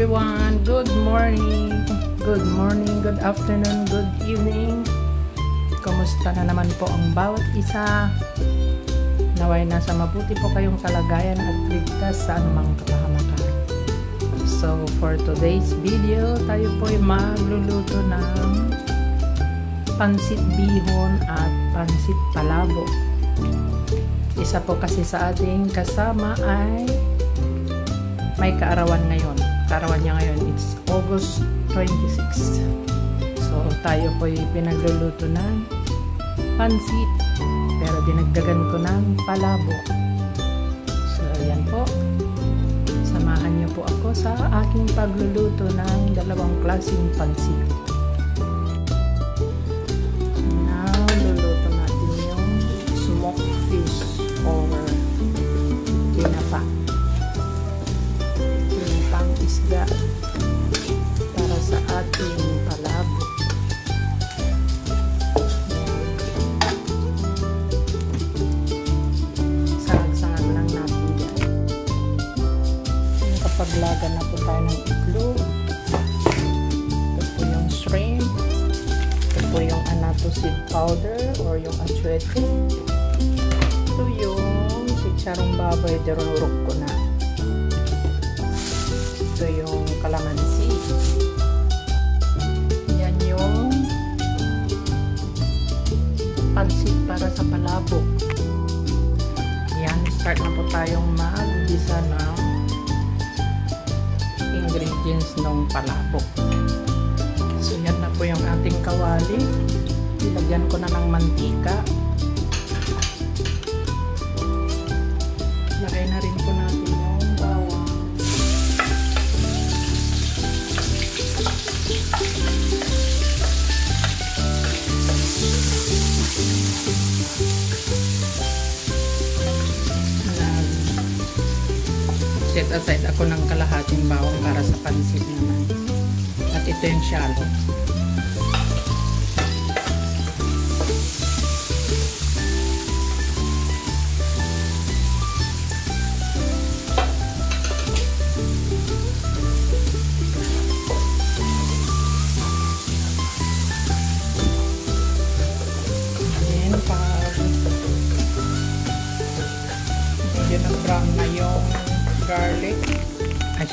everyone. Good morning, good afternoon, good evening. Kumusta na naman po ang bawat isa? Naway nasa mabuti po kayong kalagayan at ligtas sa anumang kapahamakan. So for today's video, tayo po ay magluluto ng pansit bihon at pansit palabo. Isa po kasi sa ating kasama ay may kaarawan ngayon. Kaarawan niya ngayon, it's August 26. So, tayo po ay pinagluluto ng pansit. Pero dinagdagan ko ng palabo. So, ayan po. Samahan niyo po ako sa aking pagluluto ng dalawang klaseng pansit. Now, luluto natin yung smoked fish or tinapa. Isda para sa ating palabo. Sangag-sangag lang natin yan. Nakapaglaga na po tayo ng itlog. Ito po yung shrimp. Ito po yung annatto seed powder or yung achuete. Ito yung chicharong baboy, dirurok ko na. Ito yung kalamansi. Yan yung pansit para sa palabo. Yan, start na po tayong mag-umpisa ng ingredients ng palabo. So yan na po yung ating kawali. Ilagyan ko na ng mantika. Lagay na rin po natin yung bawang. Set aside ako ng kalahating bawang para sa pansit naman. At ito yung shallot. Then, pag medyo nag-brown na yung garlic, at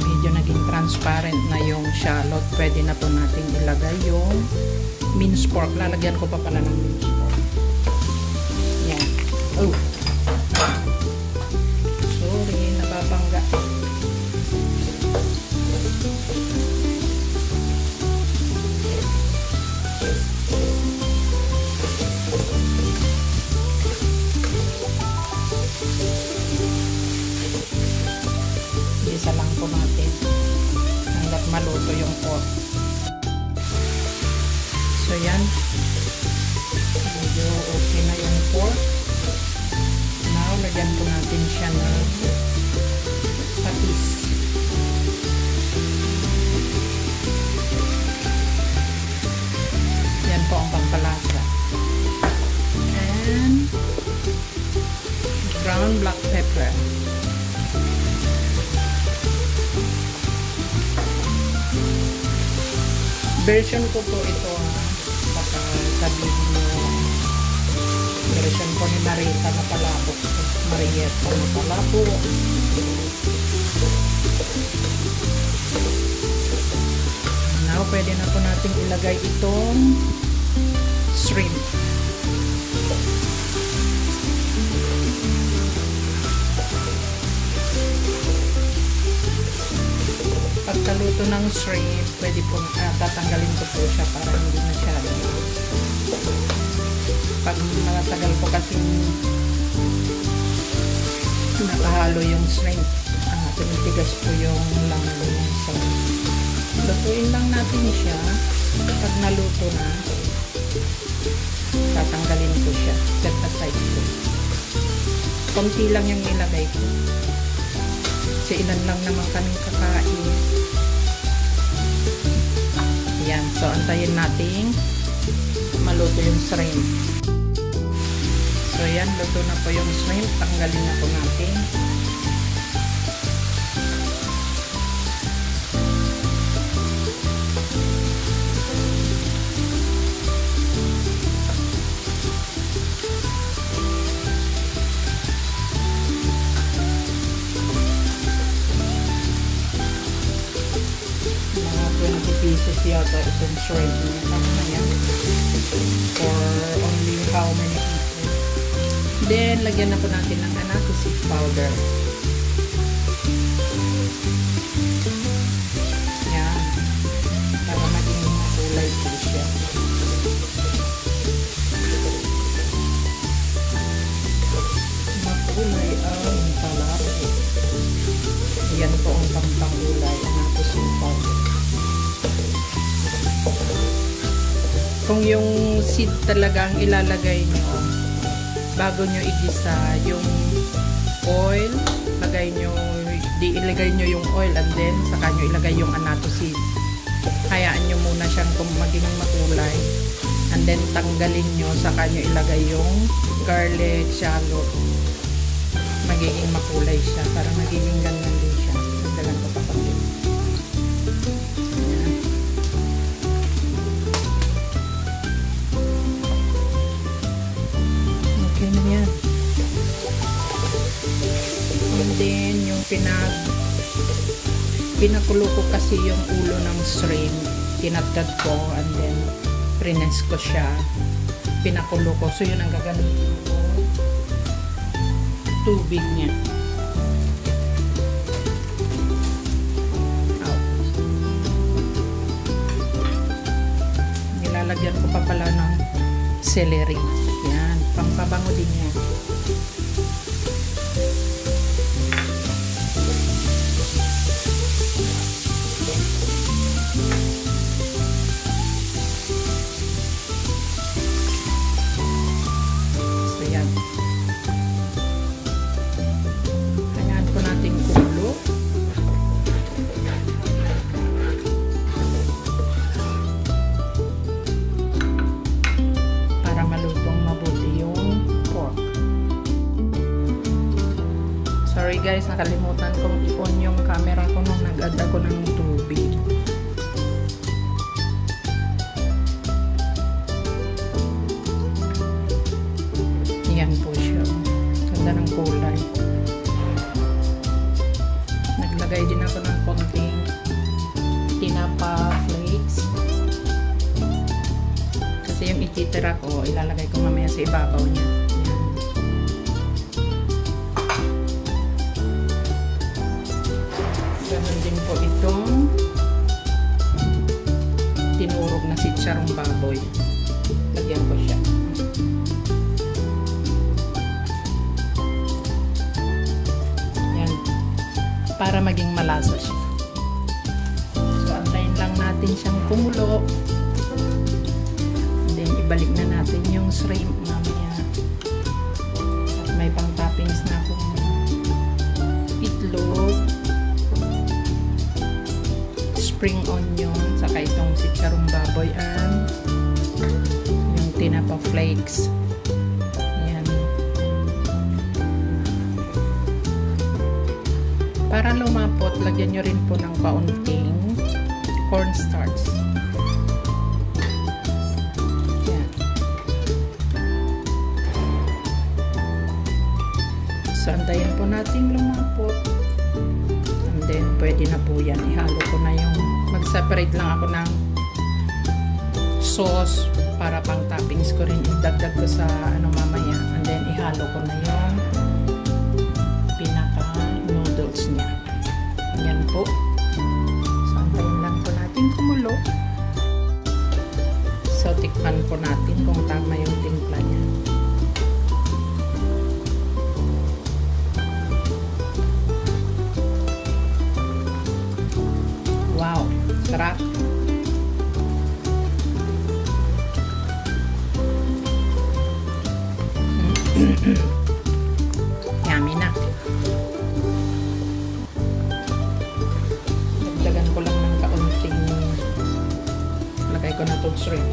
medyo naging transparent na yung shallot, pwede na po natin ilagay yung minced pork. Lalagyan ko pa pala ng minced pork. Yan. Oh, sorry, nababangga. Isa lang po natin hanggat maluto yung pork. So yan, medyo okay na yung pork. Now lagyan po natin siya ng patis. Yan po ang pampalasa. And ground black pepper. Version ko po ito, baka sabihin nyo, version ko ni Marita na palabo. Marieta na palabo. Now, pwede na po natin ilagay itong shrimp. Pagkaluto ng shrimp, pwede po tatanggalin ko po siya para hindi masyado. Pag matagal po kasing nakahalo yung shrimp, tumitigas po yung laman niya. So, lutuin lang natin siya. Pag naluto na, tatanggalin ko siya. Set aside ko. Konti lang yung ilagay ko. Kasi ilan lang naman kaming kakain. Yan. So, antayin natin maluto yung shrimp. So, yan. Luto na po yung shrimp. Tanggalin na po natin. pieces yata itong shrimp niya. Tama na yan. For only how many people. Then, lagyan na po natin ng annatto seed powder. Yan. Para maging kulay po siya. Makulay ang palaki. Yan po ang pampangulay. Annatto seed powder. Kung yung seed talaga ang ilalagay nyo, bago nyo igisa yung oil, ilagay nyo yung oil and then saka nyo ilagay yung annatto seed. Hayaan nyo muna siyang kung maging makulay and then tanggalin nyo, saka nyo ilagay yung garlic, shallot. Magiging makulay siya, para magiging ganyan din siya. Nagdagan ko pa pati. Okay na yan. And then, yung pinakulo ko kasi yung ulo ng shrimp. Tinatad ko and then prines ko siya. Pinakulo ko. So, yun ang gagamitin ko. Tubig niya. Out. Nilalagyan ko pa pala ng celery. Yan. Pampabango din niya. So, yan. Hayaan po natin kumulo. Para malutong mabuti yung pork. Sorry guys, nakalimutan kong i-on yung camera ko nung nag-add ako ng tubig. Yan po siya. Ganda ng kulay. Naglagay din ako ng konting tinapa flakes. Kasi yung ititira ko, ilalagay ko mamaya sa ibabaw niya. Yan. Ganon din po itong tinurog na sitsarong baboy. Lagyan ko siya. Yan. Para maging malasa siya. So, antayin lang natin siyang kumulo. And then, ibalik na natin yung shrimp mamaya. At may pang toppings na akong itlog, spring onion, saka itong sitsarong baboy and yung tinapa flakes. Yan. Para lumapot, lagyan nyo rin po ng kaunting cornstarch. Yan. So, antayin po natin lumapot. And then, pwede na po yan. Ihalo ko na yung, mag-separate lang ako ng sauce para pang toppings ko rin. Idagdag ko sa mamaya. And then, ihalo ko na yung pinaka-noodles niya. Yan po. So, antayin lang po natin kumulo. So, tikman po natin kung tama yung timpla niya. Wow! Sarap! Yummy na. Dagdagan ko lang ng kaunting lagay ko na itong shrimp.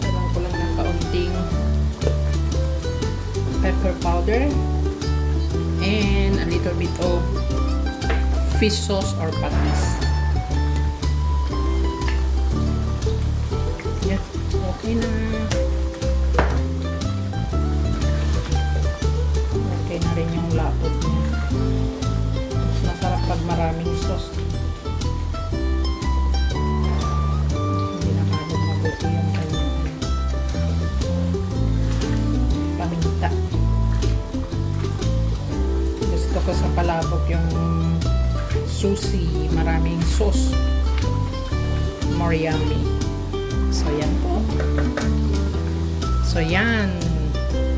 Dagdagan ko lang ng kaunting pepper powder and a little bit of fish sauce or patis. Yan. Okay na. Okay na rin yung lapot niya. maraming sauce. Hindi nakalog mabuti yung kanyang paminta. Gusto ko sa palabok yung sushi, maraming sauce. More yummy. So yan po. So yan.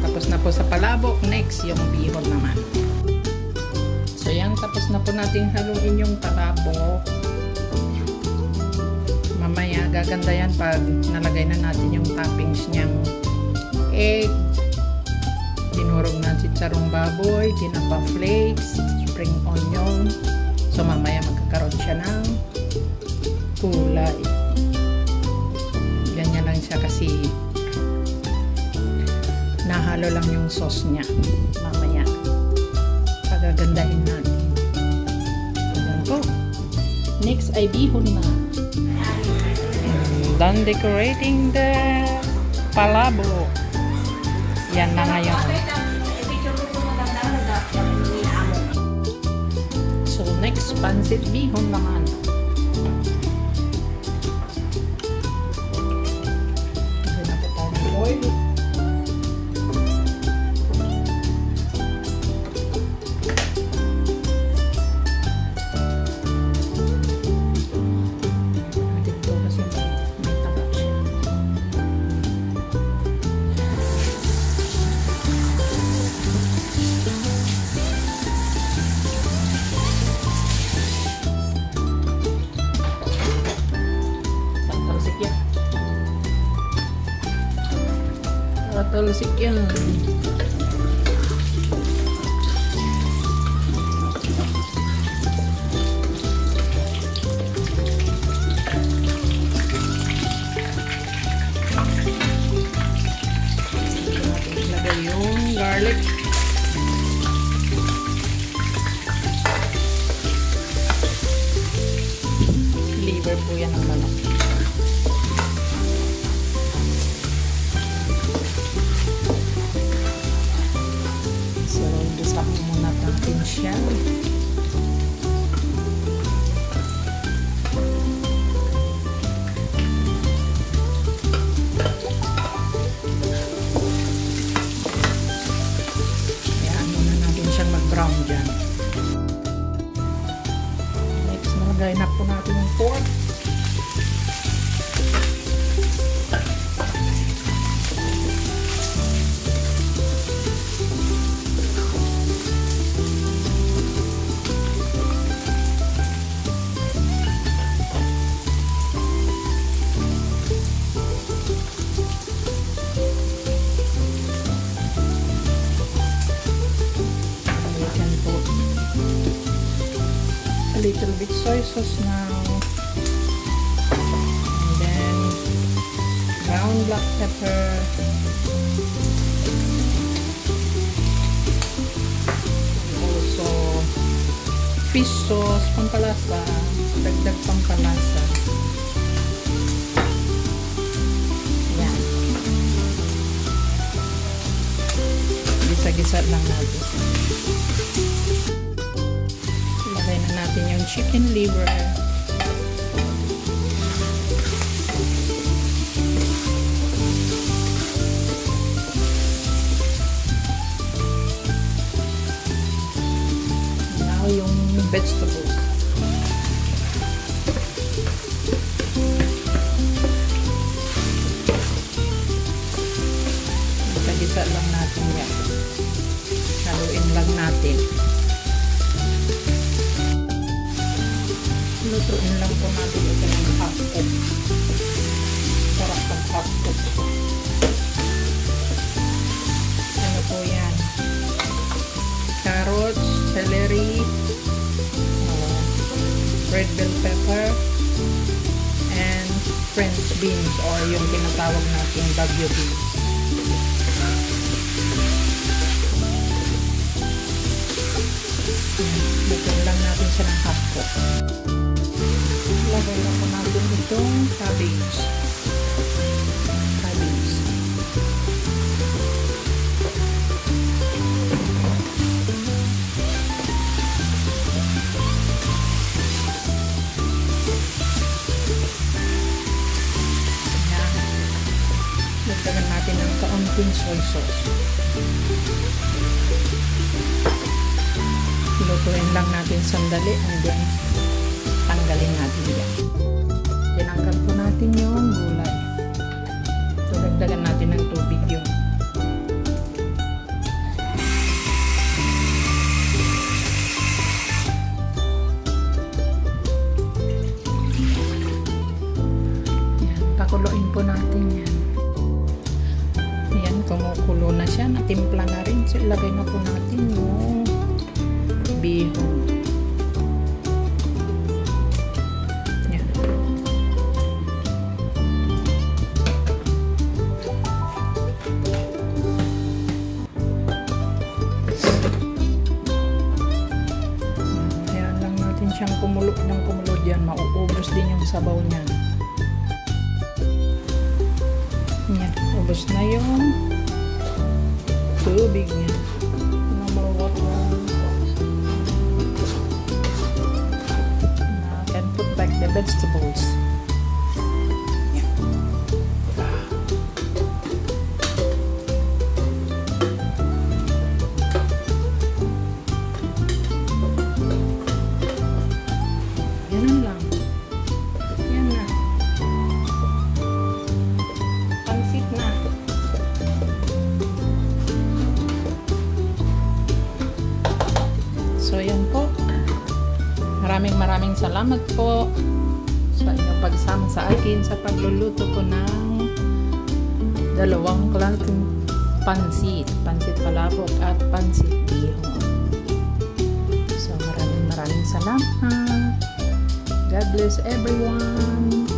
Tapos na po sa palabok. Next, yung bihon naman. So yan, tapos na po natin haluin yung palabok. Mamaya, gaganda yan pag nalagay na natin yung toppings niyang egg, dinurog na chicharong baboy, tinapa flakes, spring onion. So mamaya magkakaroon siya ng kulay. Ganyan lang siya kasi nahalo lang yung sauce niya. Mamaya pagagandahin natin. Ayan po. Next ay bihon na. Done decorating the palabok. Yan na ngayon. So next, pansit bihon naman. Lagyan na po tayo ng oil. Talsik yan. Ilagay yung garlic. Liver po yan ng manok. Muna natin siya. Ayan, muna natin siyang mag-brown dyan. Next, nalagay na po natin yung pork. A little bit soy sauce now, and then ground black pepper, and also fish sauce, pampalasa, dagdag pampalasa. Yan, gisa-gisa lang natin. Ilagay na natin yung chicken liver. Now yung vegetables. Gisa-gisa lang natin yan. Haluin lang natin. Lutuin lang po natin ito ng half cook. Sarap pag half cook. Ano po yan? Carrots, celery, red bell pepper, and French beans or yung tinatawag nating bagyo beans. Lutuin lang natin siya ng half cook. Lagay lang po natin itong cabbage. natin soy sauce. Lutuin lang natin sandali and then tanggalin natin yan. Tinanggal po natin yung gulay. So, dagdagan natin ng tubig yun. Yan, pakuloyin po natin yan. Yan, kumukulo na siya. Natimpla na rin. So, ilagay na po natin yung bihon. Yan. Ayan lang natin siyang kumulo ng kumulo dyan. Mauubos din yung sabaw niyan. Yan. Ubos na yung tubig niya. The vegetables. Yeah. Ganun lang. Yan na. Pansit na. So yan po. Maraming salamat po sa inyong pagsama sa akin sa pagluluto ko ng dalawang klaseng pansit palabok at pansit bihon. So maraming salamat. God bless everyone.